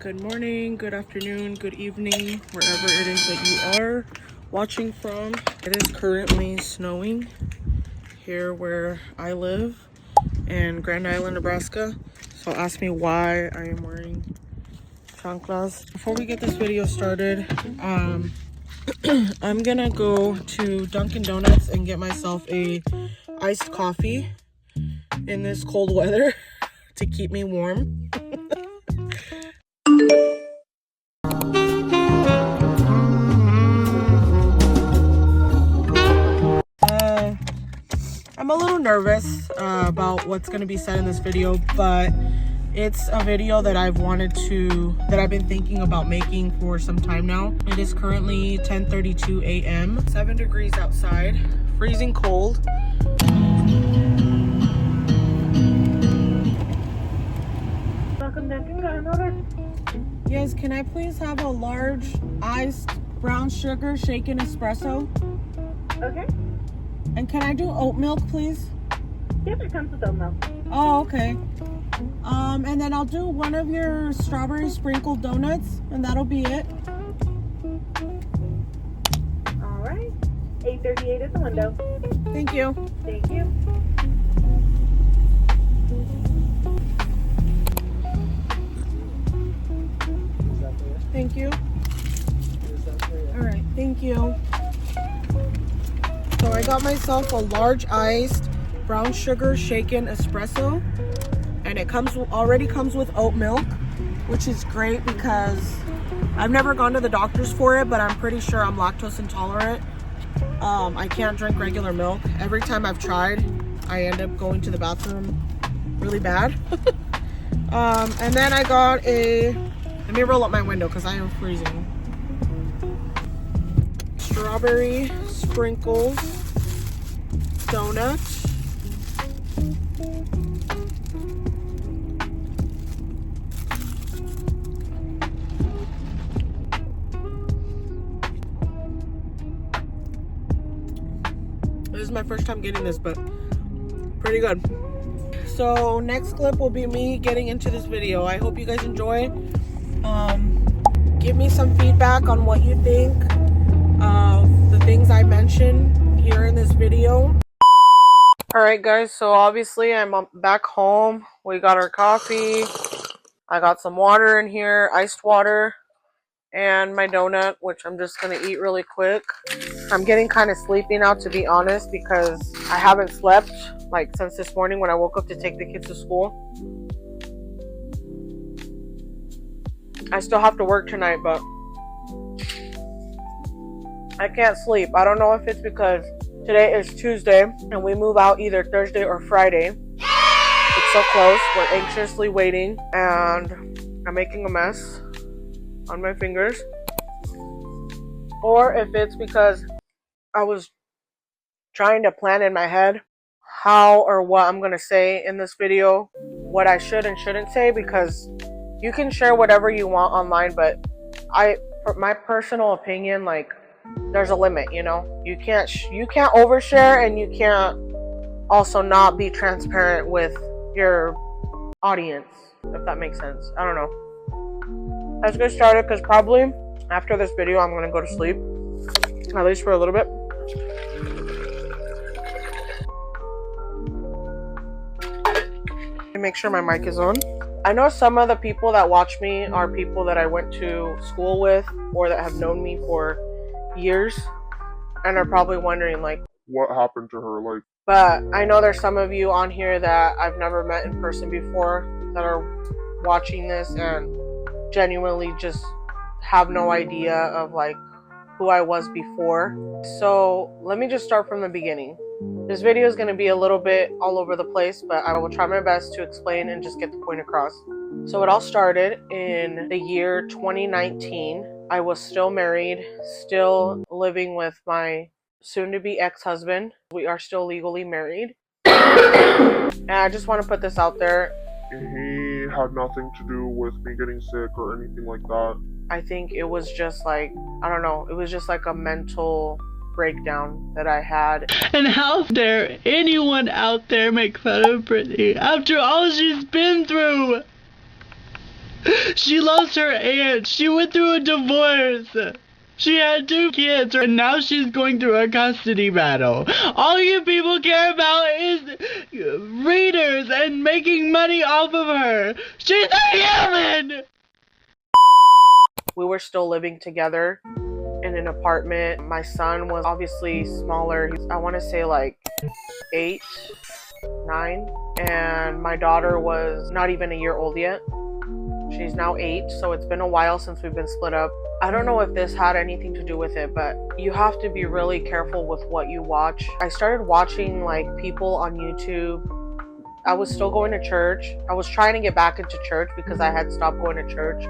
Good morning, good afternoon, good evening, wherever it is that you are watching from. It is currently snowing here where I live in Grand Island, Nebraska. So ask me why I am wearing chanclas. Before we get this video started, I'm gonna go to Dunkin' Donuts and get myself a iced coffee in this cold weather to keep me warm. I'm a little nervous about what's going to be said in this video, but it's a video that I've been thinking about making for some time now. It is currently 10:32 a.m. 7 degrees outside, freezing cold. Welcome to Dunkin', got an order? Yes, can I please have a large iced brown sugar shaken espresso? Okay. And can I do oat milk, please? Yep, it comes with oat milk. Oh, okay. And then I'll do one of your strawberry sprinkled donuts, and that'll be it. All right. 8:38 at the window. Thank you. Thank you. Thank you. All right, thank you. So I got myself a large iced brown sugar shaken espresso, and it already comes with oat milk, which is great because I've never gone to the doctors for it, but I'm pretty sure I'm lactose intolerant. I can't drink regular milk. Every time I've tried, I end up going to the bathroom really bad. And then I got let me roll up my window because I am freezing. Strawberry sprinkles donut. This is my first time getting this, but pretty good. So next clip will be me getting into this video. I hope you guys enjoy. Give me some feedback on what you think of the things I mentioned here in this video. Alright guys, so obviously I'm back home. We got our coffee. I got some water in here, iced water, and my donut, which I'm just gonna eat really quick. I'm getting kind of sleepy now, to be honest, because I haven't slept like since this morning when I woke up to take the kids to school. I still have to work tonight, but I can't sleep. I don't know if it's because today is Tuesday and we move out either Thursday or Friday. It's so close. We're anxiously waiting and I'm making a mess on my fingers. Or if it's because I was trying to plan in my head how or what I'm going to say in this video, what I should and shouldn't say, because you can share whatever you want online, but for my personal opinion, like, there's a limit, you know? You can't overshare, and you can't also not be transparent with your audience, if that makes sense. I don't know. Let's get started, because probably after this video, I'm gonna go to sleep, at least for a little bit. Let me make sure my mic is on. I know some of the people that watch me are people that I went to school with or that have known me for years and are probably wondering, like, what happened to her, like. But I know there's some of you on here that I've never met in person before that are watching this and genuinely just have no idea of, like, who I was before. So let me just start from the beginning. This video is going to be a little bit all over the place, but I will try my best to explain and just get the point across. So it all started in the year 2019. I was still married, still living with my soon-to-be ex-husband. We are still legally married. And I just want to put this out there. He had nothing to do with me getting sick or anything like that. I think it was just like, I don't know, it was just like a mental breakdown that I had. And how dare anyone out there make fun of Brittany after all she's been through? She lost her aunt. She went through a divorce. She had 2 kids, and now she's going through a custody battle. All you people care about is readers and making money off of her. She's a human! We were still living together in an apartment. My son was obviously smaller. I want to say like 8, 9. And my daughter was not even a year old yet. She's now 8, so it's been a while since we've been split up. I don't know if this had anything to do with it, but you have to be really careful with what you watch. I started watching like people on YouTube. I was still going to church. I was trying to get back into church because I had stopped going to church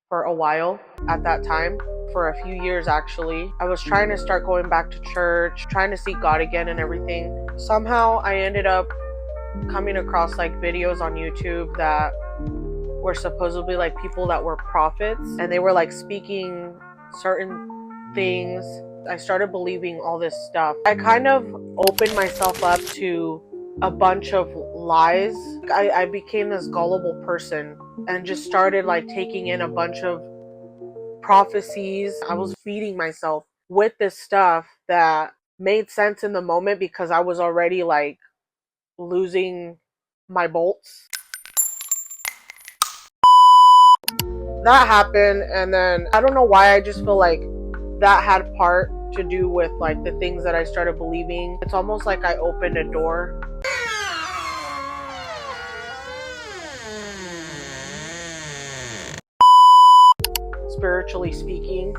for a while at that time. For a few years actually. I was trying to start going back to church, trying to seek God again and everything. Somehow I ended up coming across like videos on YouTube that were supposedly like people that were prophets, and they were like speaking certain things. I started believing all this stuff. I kind of opened myself up to a bunch of lies. I became this gullible person and just started like taking in a bunch of prophecies. I was feeding myself with this stuff that made sense in the moment because I was already like losing my bolts. That happened, and then I don't know why, I just feel like that had part to do with like the things that I started believing. It's almost like I opened a door. Spiritually speaking,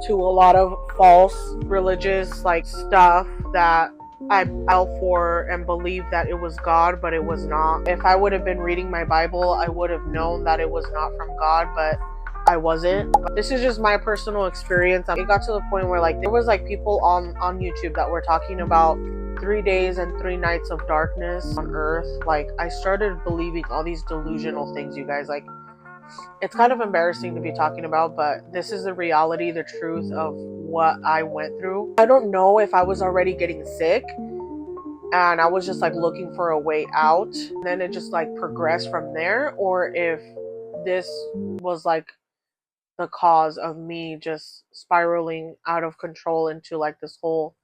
to a lot of false religious like stuff that I fell for and believed that it was God, but it was not. If I would have been reading my Bible, I would have known that it was not from God, but I wasn't. This is just my personal experience. It got to the point where like there was like people on YouTube that were talking about 3 days and 3 nights of darkness on earth. Like I started believing all these delusional things, you guys. Like it's kind of embarrassing to be talking about, but this is the reality, the truth of what I went through. I don't know if I was already getting sick and I was just like looking for a way out, and then it just like progressed from there, or if this was like the cause of me just spiraling out of control into like this whole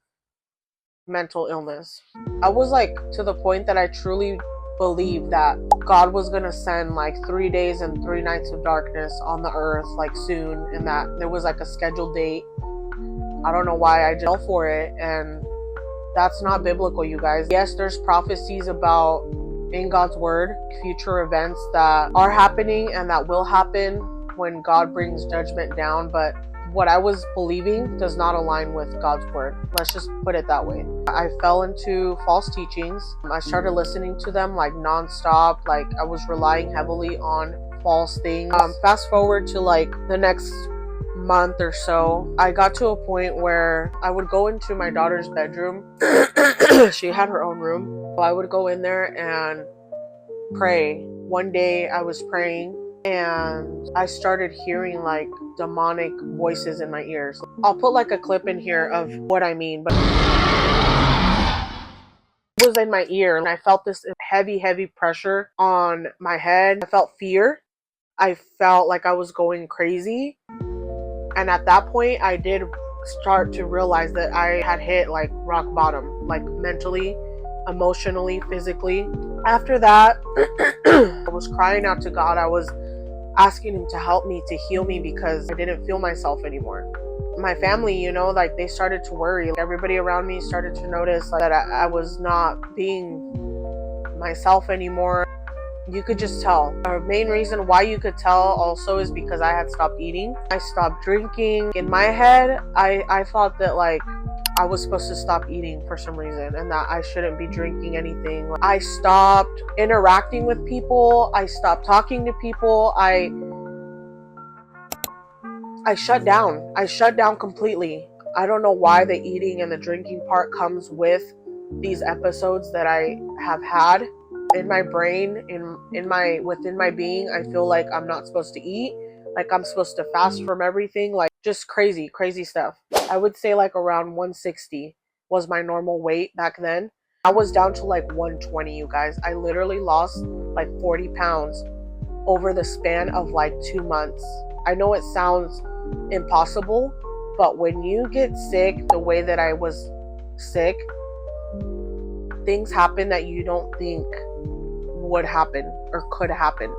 mental illness. I was like to the point that I truly believed that God was gonna send like 3 days and 3 nights of darkness on the earth like soon, and that there was like a scheduled date. I don't know why I just fell for it, and that's not biblical, you guys. Yes, there's prophecies about in God's word future events that are happening and that will happen when God brings judgment down, but what I was believing does not align with God's word. Let's just put it that way. I fell into false teachings. I started listening to them like nonstop. Like I was relying heavily on false things. Fast forward to like the next month or so, I got to a point where I would go into my daughter's bedroom. She had her own room. So I would go in there and pray. One day I was praying and I started hearing like demonic voices in my ears. I'll put like a clip in here of what I mean, but it was in my ear and I felt this heavy pressure on my head. I felt fear. I felt like I was going crazy. And at that point, I did start to realize that I had hit like rock bottom, like mentally, emotionally, physically. After that, I was crying out to God. I was asking him to help me, to heal me, because I didn't feel myself anymore. My family, you know, like they started to worry. Everybody around me started to notice that I was not being myself anymore. You could just tell. The main reason why you could tell also is because I had stopped eating. I stopped drinking. In my head, I thought that like I was supposed to stop eating for some reason and that I shouldn't be drinking anything. I stopped interacting with people. I stopped talking to people. I shut down. I shut down completely. I don't know why the eating and the drinking part comes with these episodes that I have had. In my brain, within my being, I feel like I'm not supposed to eat, like I'm supposed to fast from everything, like just crazy stuff. I would say like around 160 was my normal weight back then. I was down to like 120, you guys. I literally lost like 40 pounds over the span of like 2 months. I know it sounds impossible, but when you get sick the way that I was sick, things happen that you don't think would happen or could happen.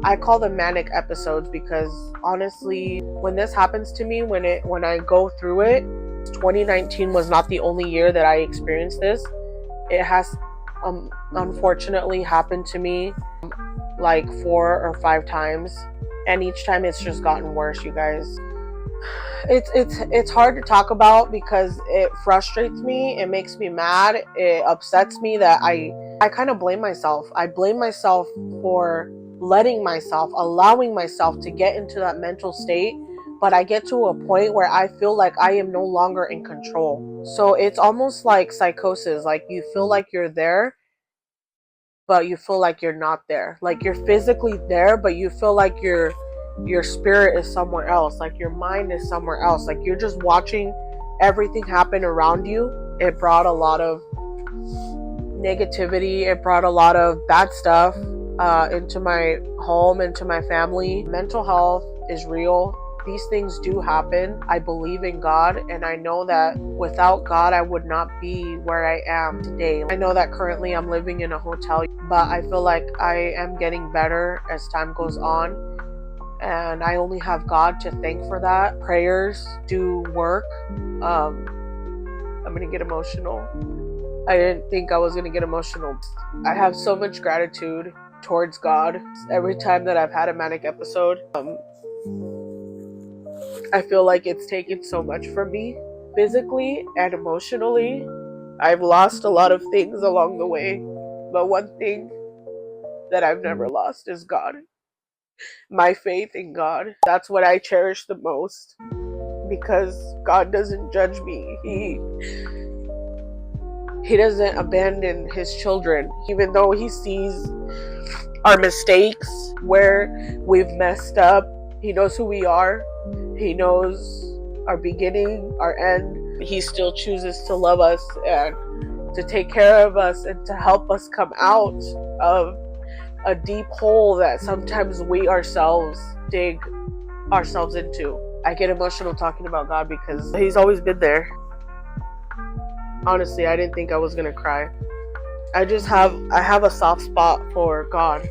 I call them manic episodes because honestly, when this happens to me, when I go through it, 2019 was not the only year that I experienced this. It has unfortunately happened to me like 4 or 5 times, and each time it's just gotten worse, you guys. It's hard to talk about because it frustrates me, it makes me mad, it upsets me that I kind of blame myself. I blame myself for allowing myself to get into that mental state, but I get to a point where I feel like I am no longer in control. So it's almost like psychosis, like you feel like you're there, but you feel like you're not there. Like you're physically there, but you feel like your spirit is somewhere else, like your mind is somewhere else, like you're just watching everything happen around you. It brought a lot of negativity, it brought a lot of bad stuff into my home, into my family. Mental health is real. These things do happen. I believe in God, and I know that without God I would not be where I am today. I know that currently I'm living in a hotel, but I feel like I am getting better as time goes on, and I only have God to thank for that. Prayers do work. I'm gonna get emotional. I didn't think I was gonna get emotional. I have so much gratitude towards God every time that I've had a manic episode. I feel like it's taken so much from me physically and emotionally. I've lost a lot of things along the way, but one thing that I've never lost is God. My faith in God. That's what I cherish the most, because God doesn't judge me. He doesn't abandon his children, even though he sees our mistakes, where we've messed up. He knows who we are. He knows our beginning, our end. He still chooses to love us and to take care of us and to help us come out of a deep hole that sometimes we ourselves dig ourselves into. I get emotional talking about God because he's always been there. Honestly, I didn't think I was gonna cry. I have a soft spot for God.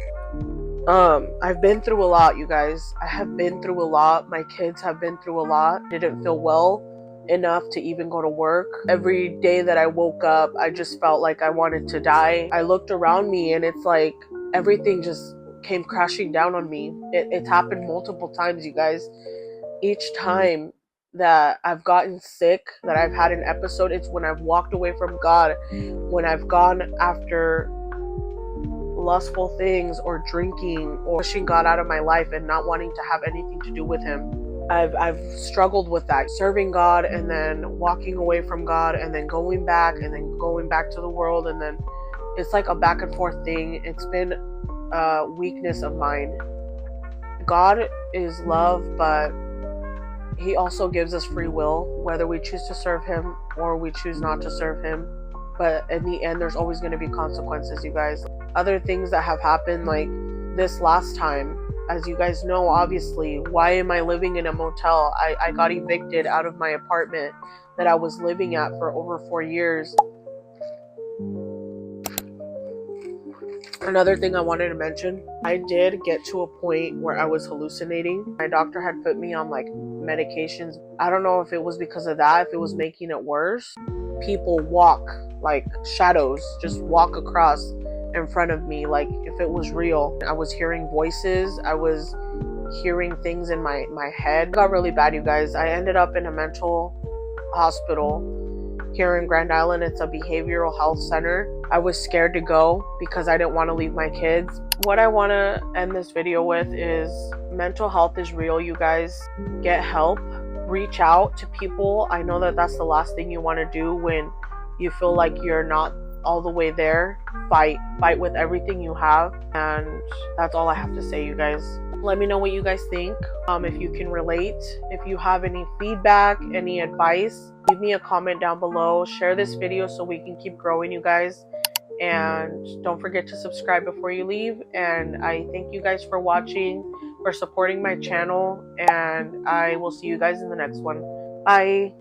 I've been through a lot, you guys. I have been through a lot. My kids have been through a lot. Didn't feel well enough to even go to work. Every day that I woke up, I just felt like I wanted to die. I looked around me and it's like everything just came crashing down on me. It's happened multiple times, you guys. Each time that I've gotten sick, that I've had an episode, it's when I've walked away from God, when I've gone after lustful things or drinking or pushing God out of my life and not wanting to have anything to do with him. I've struggled with that, serving God and then walking away from God and then going back and then going back to the world, and then it's like a back and forth thing. It's been a weakness of mine. God is love, but he also gives us free will, whether we choose to serve him or we choose not to serve him. But in the end, there's always going to be consequences, you guys. Other things that have happened, like this last time, as you guys know, obviously, why am I living in a motel? I got evicted out of my apartment that I was living at for over 4 years. Another thing I wanted to mention, I did get to a point where I was hallucinating. My doctor had put me on like medications. I don't know if it was because of that, if it was making it worse. People walk, like shadows, just walk across in front of me like if it was real. I was hearing voices. I was hearing things in my head. It got really bad, you guys. I ended up in a mental hospital here in Grand Island. It's a behavioral health center. I was scared to go because I didn't want to leave my kids. What I want to end this video with is mental health is real, you guys. Get help. Reach out to people. I know that that's the last thing you want to do when you feel like you're not all the way there. Fight with everything you have, and that's all I have to say, you guys. Let me know what you guys think. If you can relate, if you have any feedback, any advice, leave me a comment down below. Share this video so we can keep growing, you guys. And don't forget to subscribe before you leave. And I thank you guys for watching, for supporting my channel, and I will see you guys in the next one. Bye.